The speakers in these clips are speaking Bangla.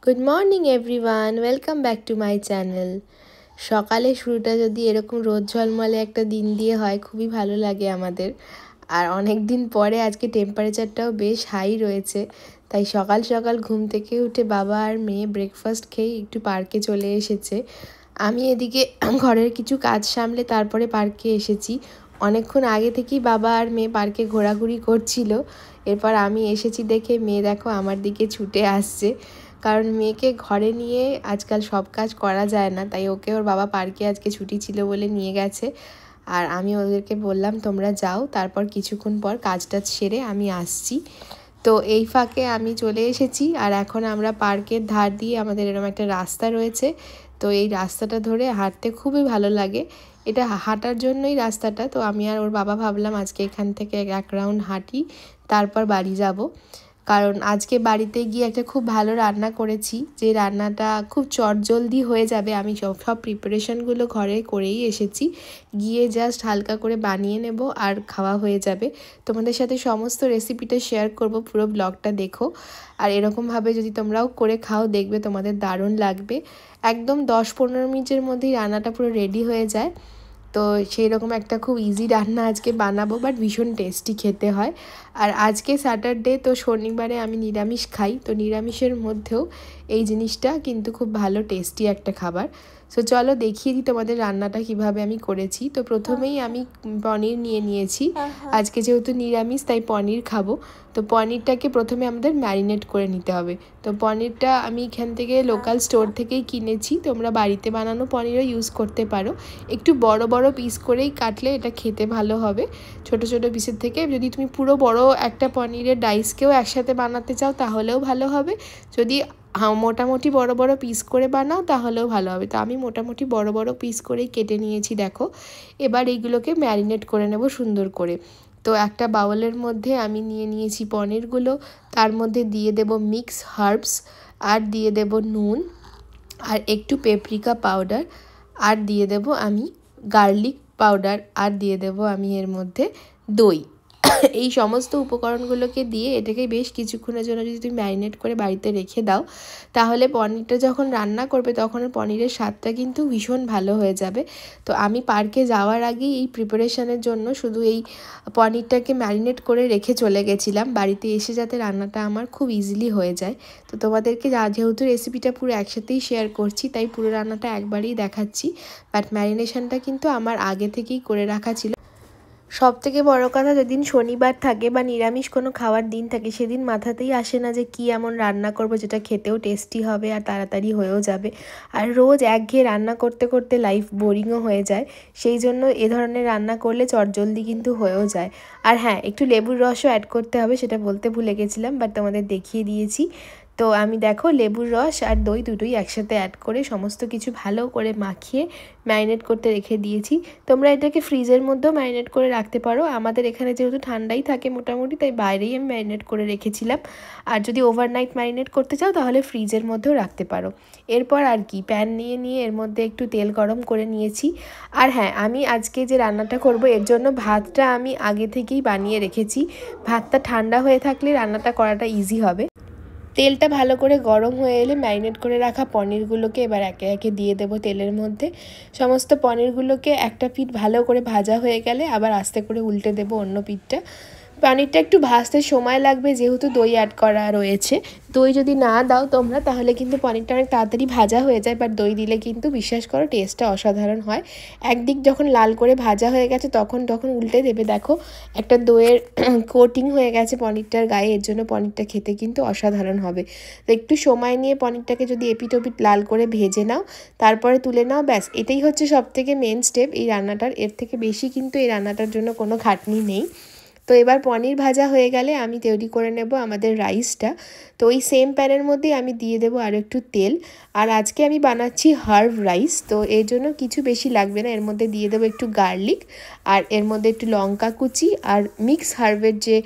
Good morning everyone, welcome back to my channel. সকালে শুরুটা যদি এরকম রোদ ঝলমলে একটা দিন দিয়ে হয় খুবই ভালো লাগে আমাদের। আর অনেক দিন পরে আজকে টেম্পারেচারটাও বেশ হাই রয়েছে, তাই সকাল সকাল ঘুম থেকে উঠে বাবা আর মেয়ে ব্রেকফাস্ট খেয়ে একটু পার্কে চলে এসেছে। আমি এদিকে ঘরের কিছু কাজ সামলে তারপরে পার্কে এসেছি। অনেকক্ষণ আগে থেকেই বাবা আর মেয়ে পার্কে ঘোরাঘুরি করছিল। এরপর আমি এসেছি দেখে মেয়ে দেখো আমার দিকে ছুটে আসছে, কারণ মেয়েকে ঘরে নিয়ে আজকাল সব কাজ করা যায় না, তাই ওকে ওর বাবা পার্কে আজকে ছুটি ছিল বলে নিয়ে গেছে। আর আমি ওদেরকে বললাম তোমরা যাও, তারপর কিছুক্ষণ পর কাজটা সেরে আমি আসছি। তো এই ফাঁকে আমি চলে এসেছি, আর এখন আমরা পার্কের ধার দিয়ে আমাদের এরকম একটা রাস্তা রয়েছে। তো এই রাস্তাটা ধরে হাঁটতে খুবই ভালো লাগে, এটা হাঁটার জন্যই রাস্তাটা। তো আমি আর ওর বাবা ভাবলাম আজকে এখান থেকে এক রাউন্ড হাঁটি, তারপর বাড়ি যাব। কারণ আজকে বাড়িতে গিয়ে একটা খুব ভালো রান্না করেছি, যে রান্নাটা খুব চটজলদি হয়ে যাবে। আমি সব প্রিপারেশনগুলো ঘরে করেই এসেছি, গিয়ে জাস্ট হালকা করে বানিয়ে নেব আর খাওয়া হয়ে যাবে। তোমাদের সাথে সমস্ত রেসিপিটা শেয়ার করব, পুরো ব্লগটা দেখো। আর এরকমভাবে যদি তোমরাও করে খাও দেখবে তোমাদের দারুণ লাগবে। একদম 10-15 মিনিটের মধ্যেই রান্নাটা পুরো রেডি হয়ে যায়। তো সেই রকম একটা খুব ইজি রান্না আজকে বানাবো, বাট ভীষণ টেস্টি খেতে হয়। আর আজকে স্যাটারডে, তো শনিবারে আমি নিরামিষ খাই, তো নিরামিষের মধ্যেও এই জিনিসটা কিন্তু খুব ভালো টেস্টি একটা খাবার। সো চলো দেখিয়ে দিই তোমাদের রান্নাটা কিভাবে আমি করেছি। তো প্রথমেই আমি পনির নিয়ে নিয়েছি, আজকে যেহেতু নিরামিষ তাই পনির খাবো। তো পনিরটাকে প্রথমে আমাদের ম্যারিনেট করে নিতে হবে। তো পনিরটা আমি এখান থেকে লোকাল স্টোর থেকেই কিনেছি, তোমরা বাড়িতে বানানো পনিরও ইউজ করতে পারো। একটু বড় বড় পিস করেই কাটলে এটা খেতে ভালো হবে, ছোট ছোট পিসের থেকে। যদি তুমি পুরো বড় একটা পনিরের ডাইসকেও একসাথে বানাতে চাও তাহলেও ভালো হবে, যদি মোটামুটি বড় বড় পিস করে বানাও তাহলেও ভালো হবে। তো আমি মোটামুটি বড় বড় পিস করেই কেটে নিয়েছি দেখো। এবার এইগুলোকে ম্যারিনেট করে নেব সুন্দর করে। তো একটা বাউলের মধ্যে আমি নিয়ে নিয়েছি পনিরগুলো, তার মধ্যে দিয়ে দেব মিক্স হার্বস, আর দিয়ে দেব নুন, আর একটু পেপরিকা পাউডার, আর দিয়ে দেব আমি গার্লিক পাউডার, আর দিয়ে দেব আমি এর মধ্যে দই। এই সমস্ত উপকরণগুলোকে দিয়ে এটাকে বেশ কিছুক্ষণের জন্য যদি তুমি ম্যারিনেট করে বাড়িতে রেখে দাও, তাহলে পনিরটা যখন রান্না করবে তখন পনিরের স্বাদটা কিন্তু ভীষণ ভালো হয়ে যাবে। তো আমি পার্কে যাওয়ার আগেই এই প্রিপারেশনের জন্য শুধু এই পনিরটাকে ম্যারিনেট করে রেখে চলে গেছিলাম, বাড়িতে এসে যাতে রান্নাটা আমার খুব ইজিলি হয়ে যায়। তো তোমাদেরকে যেহেতু রেসিপিটা পুরো একসাথেই শেয়ার করছি, তাই পুরো রান্নাটা একবারেই দেখাচ্ছি, বাট ম্যারিনেশনটা কিন্তু আমার আগে থেকেই করে রাখা ছিল। সবথেকে বড় কথা, যেদিন শনিবার থাকে বা নিরামিষ কোনো খাওয়ার দিন থাকে সেদিন মাথাতেই আসে না যে কী এমন রান্না করব যেটা খেতেও টেস্টি হবে আর তাড়াতাড়ি হয়েও যাবে। আর রোজ একঘেয়ে রান্না করতে করতে লাইফ বোরিংও হয়ে যায়, সেই জন্য এ ধরনের রান্না করলে চটজলদি কিন্তু হয়েও যায়। আর হ্যাঁ, একটু লেবুর রসও অ্যাড করতে হবে, সেটা বলতে ভুলে গেছিলাম, বাট তোমাদের দেখিয়ে দিয়েছি। তো আমি দেখো লেবুর রস আর দই দুটোই একসাথে অ্যাড করে সমস্ত কিছু ভালো করে মাখিয়ে ম্যারিনেট করতে রেখে দিয়েছি। তোমরা এটাকে ফ্রিজের মধ্যেও ম্যারিনেট করে রাখতে পারো, আমাদের এখানে যেহেতু ঠান্ডাই থাকে মোটামুটি, তাই বাইরেই আমি ম্যারিনেট করে রেখেছিলাম। আর যদি ওভারনাইট ম্যারিনেট করতে চাও তাহলে ফ্রিজের মধ্যেও রাখতে পারো। এরপর আর কি, প্যান নিয়ে এর মধ্যে একটু তেল গরম করে নিয়েছি। আর হ্যাঁ, আমি আজকে যে রান্নাটা করব এর জন্য ভাতটা আমি আগে থেকেই বানিয়ে রেখেছি। ভাতটা ঠান্ডা হয়ে থাকলে রান্নাটা করাটা ইজি হবে। তেলটা ভালো করে গরম হয়ে এলে ম্যারিনেট করে রাখা পনিরগুলোকে এবার একে একে দিয়ে দেবো তেলের মধ্যে। সমস্ত পনিরগুলোকে একটা পিঠ ভালো করে ভাজা হয়ে গেলে আবার আস্তে করে উল্টে দেবো অন্য পিঠটা। পনিরটা একটু ভাজতে সময় লাগবে যেহেতু দই অ্যাড করা রয়েছে। দই যদি না দাও তোমরা তাহলে কিন্তু পনিরটা অনেক তাড়াতাড়ি ভাজা হয়ে যায়, বাট দই দিলে কিন্তু বিশ্বাস করো টেস্টটা অসাধারণ হয়। একদিক যখন লাল করে ভাজা হয়ে গেছে তখন উল্টে দেবে, দেখো একটা দইয়ের কোটিং হয়ে গেছে পনিরটার গায়ে, এর জন্য পনিরটা খেতে কিন্তু অসাধারণ হবে। তো একটু সময় নিয়ে পনিরটাকে যদি এপিট ওপিট লাল করে ভেজে নাও, তারপরে তুলে নাও, ব্যাস এটাই হচ্ছে সবথেকে মেন স্টেপ এই রান্নাটার। এর থেকে বেশি কিন্তু এই রান্নাটার জন্য কোনো খাটনি নেই। তো এবার পনির ভাজা হয়ে গেলে আমি তৈরি করে নেব আমাদের রাইসটা। তো ওই সেম প্যানের মধ্যেই আমি দিয়ে দেবো আর একটু তেল। আর আজকে আমি বানাচ্ছি হার্ব রাইস, তো এর জন্য কিছু বেশি লাগবে না, এর মধ্যে দিয়ে দেবো একটু গার্লিক, আর এর মধ্যে একটু লঙ্কা কুচি, আর মিক্স হার্বের যে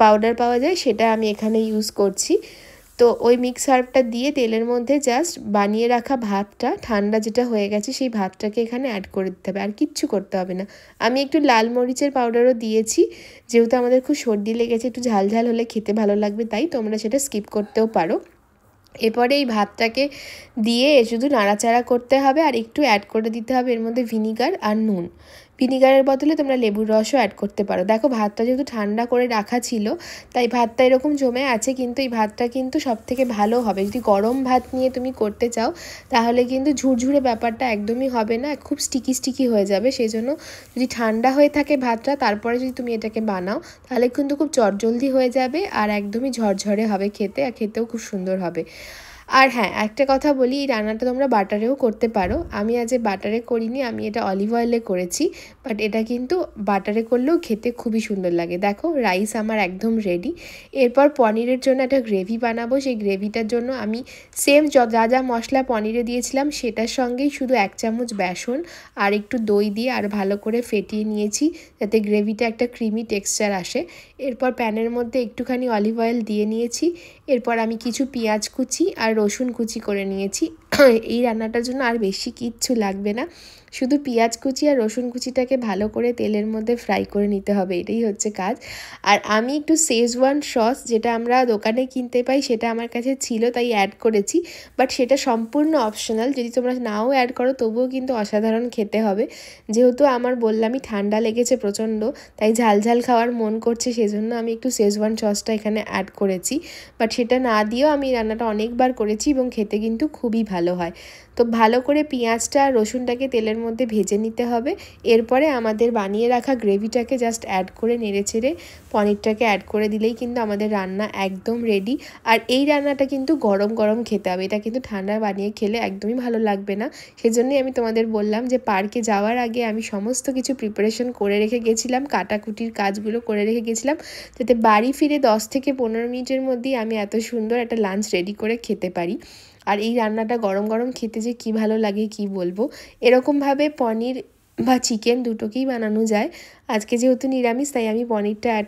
পাউডার পাওয়া যায় সেটা আমি এখানে ইউজ করছি। তো ওই মিক্স হার্বটা দিয়ে তেলের মধ্যে জাস্ট বানিয়ে রাখা ভাতটা ঠান্ডা যেটা হয়ে গেছে সেই ভাতটাকে এখানে অ্যাড করে দিতে হবে, আর কিচ্ছু করতে হবে না। আমি একটু লাল মরিচের পাউডারও দিয়েছি, যেহেতু আমাদের খুব সর্দি লেগেছে, একটু ঝাল ঝাল হলে খেতে ভালো লাগবে, তাই তোমরা সেটা স্কিপ করতেও পারো। এরপরে এই ভাতটাকে দিয়ে শুধু নাড়াচাড়া করতে হবে আর একটু অ্যাড করে দিতে হবে এর মধ্যে ভিনিগার আর নুন। ভিনিগারের বদলে তোমরা লেবুর রসও অ্যাড করতে পারো। দেখো ভাতটা যেহেতু ঠান্ডা করে রাখা ছিল তাই ভাতটা এরকম জমে আছে, কিন্তু এই ভাতটা কিন্তু সবথেকে ভালো হবে যদি গরম ভাত নিয়ে তুমি করতে চাও, তাহলে কিন্তু ঝুরঝুরে ব্যাপারটা একদমই হবে না, খুব স্টিকি স্টিকি হয়ে যাবে। সেই জন্য যদি ঠান্ডা হয়ে থাকে ভাতটা তারপরে যদি তুমি এটাকে বানাও তাহলে কিন্তু খুব চটজলদি হয়ে যাবে আর একদমই ঝরঝরে হবে খেতে, আর খেতেও খুব সুন্দর হবে। আর হ্যাঁ, একটা কথা বলি, এই রান্নাটা তোমরা বাটারেও করতে পারো। আমি আজ বাটারে করিনি, আমি এটা অলিভ অয়েলে করেছি, বাট এটা কিন্তু বাটারে করলেও খেতে খুবই সুন্দর লাগে। দেখো রাইস আমার একদম রেডি। এরপর পনিরের জন্য একটা গ্রেভি বানাবো। সেই গ্রেভিটার জন্য আমি সেম যা যা মশলা পনিরে দিয়েছিলাম সেটার সঙ্গেই শুধু 1 চামচ বেসন আর একটু দই দিয়ে আর ভালো করে ফেটিয়ে নিয়েছি যাতে গ্রেভিটা একটা ক্রিমি টেক্সচার আসে। এরপর প্যানের মধ্যে একটুখানি অলিভ অয়েল দিয়ে নিয়েছি। এরপর আমি কিছু পেঁয়াজ কুচি আর রসুন কুচি করে নিয়েছি। এই রান্নাটার জন্য আর বেশি কিচ্ছু লাগবে না, শুধু পেঁয়াজ কুচি আর রসুন কুচিটাকে ভালো করে তেলের মধ্যে ফ্রাই করে নিতে হবে, এটাই হচ্ছে কাজ। আর আমি একটু শেজওয়ান সস, যেটা আমরা দোকানে কিনতে পাই, সেটা আমার কাছে ছিল তাই অ্যাড করেছি, বাট সেটা সম্পূর্ণ অপশনাল। যদি তোমরা নাও অ্যাড করো তবুও কিন্তু অসাধারণ খেতে হবে। যেহেতু আমার বললামই ঠান্ডা লেগেছে প্রচণ্ড, তাই ঝালঝাল খাওয়ার মন করছে, সেজন্য আমি একটু শেজওয়ান সসটা এখানে অ্যাড করেছি। বাট সেটা না দিয়েও আমি রান্নাটা অনেকবার করেছি এবং খেতে কিন্তু খুবই ভালো হয়। তো ভালো করে পেঁয়াজটা আর রসুনটাকে তেলের মধ্যে ভেজে নিতে হবে। এরপরে আমাদের বানিয়ে রাখা গ্রেভিটাকে জাস্ট অ্যাড করে নেড়েচেড়ে পনিরটাকে অ্যাড করে দিলেই কিন্তু আমাদের রান্না একদম রেডি। আর এই রান্নাটা কিন্তু গরম গরম খেতে হবে, এটা কিন্তু ঠান্ডা বানিয়ে খেলে একদমই ভালো লাগবে না। সেজন্যই আমি তোমাদের বললাম যে পার্কে যাওয়ার আগে আমি সমস্ত কিছু প্রিপারেশন করে রেখে গেছিলাম, কাটাকুটির কাজগুলো করে রেখে গেছিলাম, যাতে বাড়ি ফিরে 10 থেকে 15 মিনিটের মধ্যেই আমি এত সুন্দর একটা লাঞ্চ রেডি করে খেতে পারি। আর এই রান্নাটা গরম গরম খেতে যে কী ভালো লাগে কি বলবো। এরকমভাবে পনির বা চিকেন দুটোকেই বানানো যায়। আজকে যেহেতু নিরামিষ তাই আমি পনিরটা অ্যাড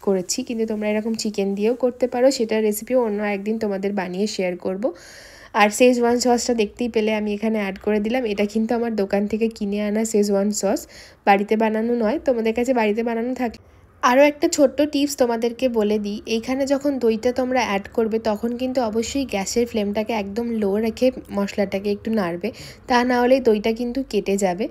করেছি, কিন্তু তোমরা এরকম চিকেন দিয়েও করতে পারো, সেটার রেসিপিও অন্য একদিন তোমাদের বানিয়ে শেয়ার করব। আর শেজওয়ান সসটা দেখতেই পেলে আমি এখানে অ্যাড করে দিলাম। এটা কিন্তু আমার দোকান থেকে কিনে আনা শেজওয়ান সস, বাড়িতে বানানো নয়। তোমাদের কাছে বাড়িতে বানানো থাকে। আরও একটা ছোট্ট টিপস তোমাদেরকে বলে দিই, এইখানে যখন দইটা তোমরা অ্যাড করবে তখন কিন্তু অবশ্যই গ্যাসের ফ্লেমটাকে একদম লো রেখে মশলাটাকে একটু নাড়বে, তা না হলে দইটা কিন্তু কেটে যাবে।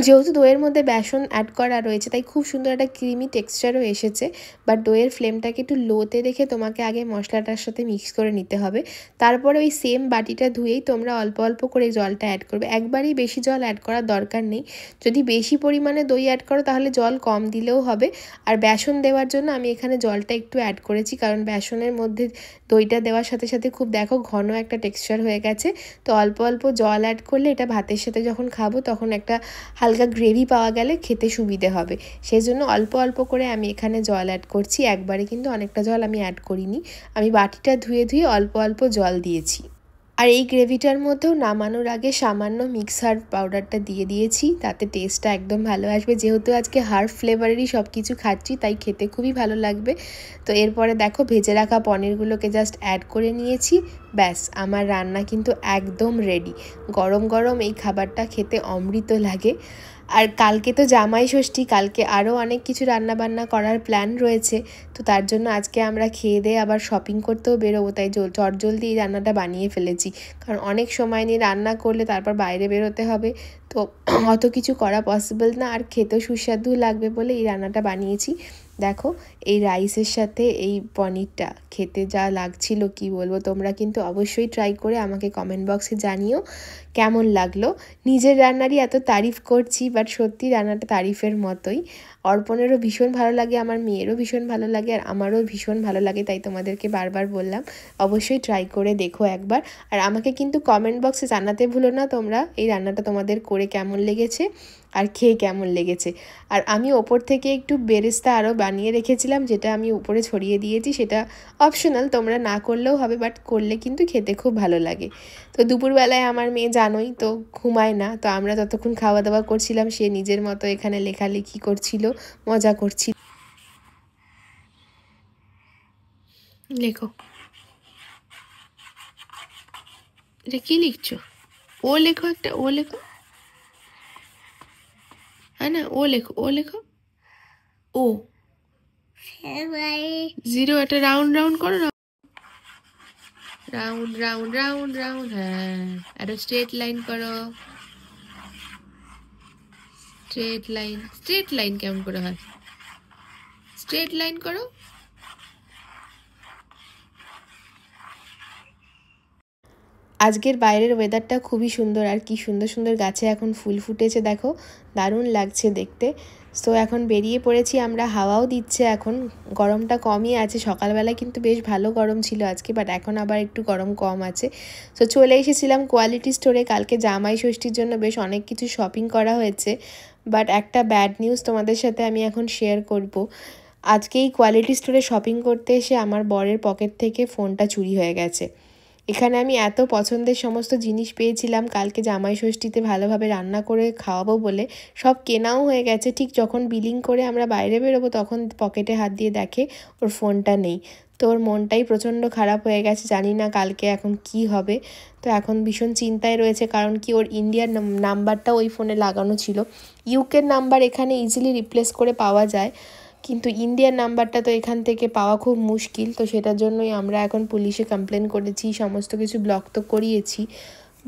যেহেতু দইয়ের মধ্যে বেসন অ্যাড করা রয়েছে তাই খুব সুন্দর একটা ক্রিমি টেক্সচারও এসেছে, বাট দইয়ের ফ্লেমটাকে একটু লোতে রেখে তোমাকে আগে মশলাটার সাথে মিক্স করে নিতে হবে। তারপরে ওই সেম বাটিটা ধুয়েই তোমরা অল্প অল্প করে জলটা অ্যাড করবে, একবারই বেশি জল অ্যাড করার দরকার নেই। যদি বেশি পরিমাণে দই অ্যাড করো তাহলে জল কম দিলেও হবে। আর বেসন দেওয়ার জন্য আমি এখানে জলটা একটু অ্যাড করেছি, কারণ বেসনের মধ্যে দইটা দেওয়ার সাথে সাথে খুব দেখো ঘন একটা টেক্সচার হয়ে গেছে। তো অল্প অল্প জল অ্যাড করলে এটা ভাতের সাথে যখন খাবো তখন একটা হালকা গ্রেভি পাওয়া গেলে খেতে সুবিধে হবে। সেই জন্য অল্প অল্প করে আমি এখানে জল অ্যাড করছি, একবারে কিন্তু অনেকটা জল আমি অ্যাড করিনি। আমি বাটিটা ধুয়ে ধুয়ে অল্প অল্প জল দিয়েছি। আর এই গ্রেভিটার মধ্যেও নামানোর আগে সামান্য মিক্স হার্ব পাউডারটা দিয়ে দিয়েছি, তাতে টেস্টটা একদম ভালো আসবে। যেহেতু আজকে হার্ব ফ্লেভারেরই সব কিছু খাচ্ছি তাই খেতে খুবই ভালো লাগবে। তো এরপরে দেখো ভেজে রাখা পনিরগুলোকে জাস্ট অ্যাড করে নিয়েছি, ব্যাস আমার রান্না কিন্তু একদম রেডি। গরম গরম এই খাবারটা খেতে অমৃত লাগে। আর কালকে তো জামাই ষষ্ঠী, কালকে আরও অনেক কিছু রান্নাবান্না করার প্ল্যান রয়েছে। তো তার জন্য আজকে আমরা খেয়ে দিয়ে আবার শপিং করতেও বেরোবো, তাই চটজলদি এই রান্নাটা বানিয়ে ফেলেছি। কারণ অনেক সময় নিয়ে রান্না করলে তারপর বাইরে বেরোতে হবে, তো অত কিছু করা পসিবল না, আর খেতেও সুস্বাদু লাগবে বলে এই রান্নাটা বানিয়েছি। দেখো এই রাইসের সাথে এই পনিরটা খেতে যা লাগছিল কি বলবো। তোমরা কিন্তু অবশ্যই ট্রাই করে আমাকে কমেন্ট বক্সে জানিও কেমন লাগলো। নিজের রান্নারই এত তারিফ করছি, বাট সত্যি রান্নাটা তারিফের মতোই। অর্পণেরও ভীষণ ভালো লাগে, আমার মেয়েরও ভীষণ ভালো লাগে, আর আমারও ভীষণ ভালো লাগে, তাই তোমাদেরকে বারবার বললাম অবশ্যই ট্রাই করে দেখো একবার। আর আমাকে কিন্তু কমেন্ট বক্সে জানাতে ভুলো না তোমরা এই রান্নাটা তোমাদের করে কেমন লেগেছে আর খেয়ে কেমন লেগেছে। আর আমি ওপর থেকে একটু বেরেস্তা আরও বানিয়ে রেখেছিলাম, যেটা আমি উপরে ছড়িয়ে দিয়েছি, সেটা অপশনাল, তোমরা না করলেও হবে, বাট করলে কিন্তু খেতে খুব ভালো লাগে। তো দুপুরবেলায় আমার মেয়ে জানোই তো ঘুমায় না, তো আমরা ততক্ষণ খাওয়া দাওয়া করছিলাম, সে নিজের মতো এখানে লেখালেখি করছিল, মজা করছিল। লেখো, এটা কি লিখছো? ও লেখো, একটা ও লেখো, হ্যাঁ না, ও লেখো, ও লেখো, ও 0 একটা রাউন্ড রাউন্ড করো, রাউন্ড রাউন্ড রাউন্ড রাউন্ড। হ্যাঁ, একটা স্ট্রেট লাইন করো। স্ট্রেট লাইন, স্ট্রেট লাইন কেমন করে হয়? স্ট্রেট লাইন করো। আজকের বাইরের ওয়েদারটা খুবই সুন্দর, আর কি সুন্দর সুন্দর গাছে এখন ফুল ফুটেছে দেখো, দারুণ লাগছে দেখতে। সো এখন বেরিয়ে পড়েছি আমরা, হাওয়াও দিচ্ছে এখন, গরমটা কমই আছে। সকালবেলা কিন্তু বেশ ভালো গরম ছিল আজকে, বাট এখন আবার একটু গরম কম আছে। সো চলে এসেছিলাম কোয়ালিটি স্টোরে। কালকে জামাই ষষ্ঠীর জন্য বেশ অনেক কিছু শপিং করা হয়েছে, বাট একটা ব্যাড নিউজ তোমাদের সাথে আমি এখন শেয়ার করব। আজকে এই কোয়ালিটি স্টোরে শপিং করতে এসে আমার বরের পকেট থেকে ফোনটা চুরি হয়ে গেছে। এখানে আমি এত পছন্দের সমস্ত জিনিস পেয়েছিলাম, কালকে জামাই ষষ্ঠীতে ভালোভাবে রান্না করে খাওয়াবো বলে সব কেনাও হয়ে গেছে। ঠিক যখন বিলিং করে আমরা বাইরে বেরোবো তখন পকেটে হাত দিয়ে দেখে ওর ফোনটা নেই। তো ওর মনটাই প্রচণ্ড খারাপ হয়ে গেছে, জানি না কালকে এখন কি হবে। তো এখন ভীষণ চিন্তায় রয়েছে, কারণ কি ওর ইন্ডিয়ার নাম্বারটা ওই ফোনে লাগানো ছিল। ইউকের নাম্বার এখানে ইজিলি রিপ্লেস করে পাওয়া যায়, কিন্তু ইন্ডিয়ার নাম্বারটা তো এখান থেকে পাওয়া খুব মুশকিল। তো সেটার জন্যই আমরা এখন পুলিশে কমপ্লেন করেছি, সমস্ত কিছু ব্লক তো করিয়েছি।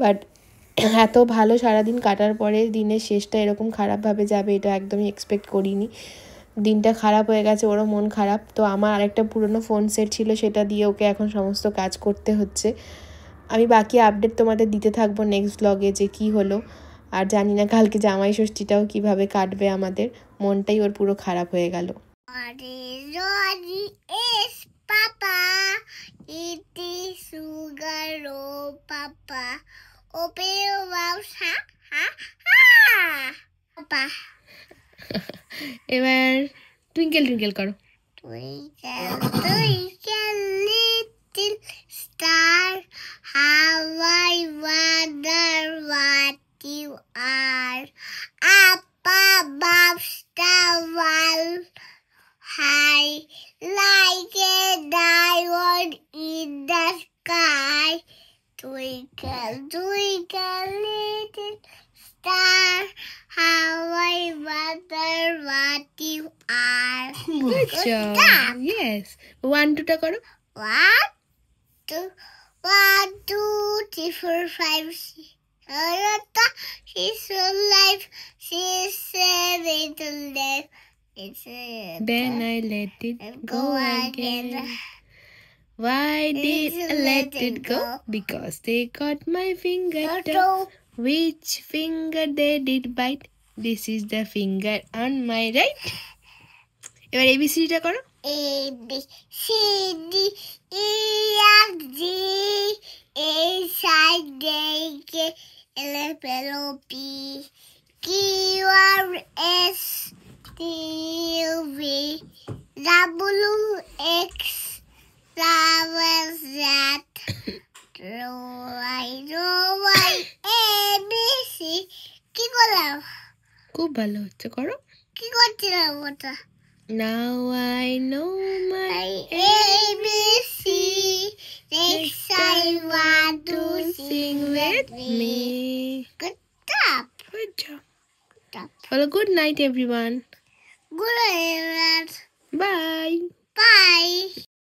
বাট এত ভালো সারাদিন কাটার পরে দিনের শেষটা এরকম খারাপভাবে যাবে এটা একদমই এক্সপেক্ট করিনি। দিনটা খারাপ হয়ে গেছে, ওরও মন খারাপ। তো আমার আরেকটা পুরনো ফোন সেট ছিল, সেটা দিয়ে ওকে এখন সমস্ত কাজ করতে হচ্ছে। আমি বাকি আপডেট তোমাদের দিতে থাকবো নেক্সট ব্লগে যে কি হলো। আর জানি না কালকে জামাই ষষ্ঠীটাও কিভাবে কাটবে আমাদের, মনটাই ওর পুরো খারাপ হয়ে গেল। Roddy is Papa. Eating sugar, oh Papa. Open your mouth, ha ha ha. Papa. এবার টুইঙ্কেল টুইঙ্কেল করো। Twinkle, twinkle, little star, how I wonder what you are. Up above the world, high like a diamond in the sky. Twinkle, twinkle, little star, how I wonder what you are. Good job. job. Yes. 1 2 টা করো। 1 2 1 2 3 4 5 6 she's alive, she's little left. Then I let it go again. Why did I let it go? Because they got my finger toe. Which finger they did bite? This is the finger on my right. এবার ABCটা করো। A B C D E F G H I J K L M N O P Q R S T U V W X Y Z Y A B C কি করলাম? খুব ভালো হচ্ছে, করো। কি করছিলাম ওটা? Now I know my ABC. Next time want to sing with me. Good job. Good job. Good job. Well, good night everyone. Good night. Bye. Bye.